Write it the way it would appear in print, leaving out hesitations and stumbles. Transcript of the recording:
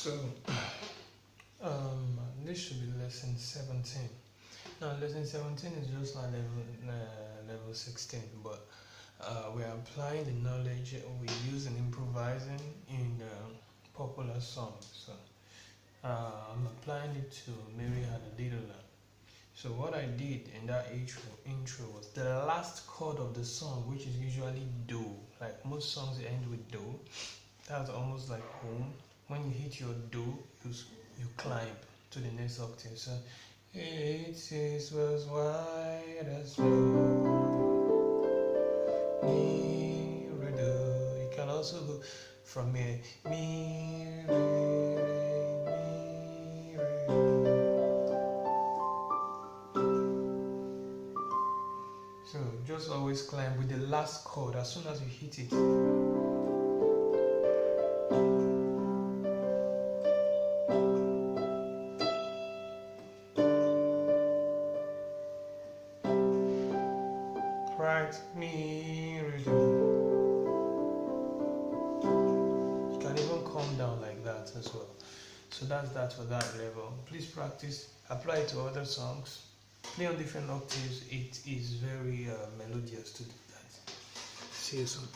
So this should be lesson 17. Now lesson 17 is just like level 16, but we are applying the knowledge we use in improvising in popular songs. So I'm applying it to Mary Had a Little Lamb. So what I did in that intro was the last chord of the song, which is usually do. Like most songs end with do. That's almost like home. When you hit your do, you climb to the next octave. So its face was white as snow. Mi re do. You can also go from here. Mi re mi re. So just always climb with the last chord as soon as you hit it. Right, mi re do. You can even come down like that as well. So that's that for that level. Please practice, apply it to other songs. Play on different octaves. It is very melodious to do that. See you soon.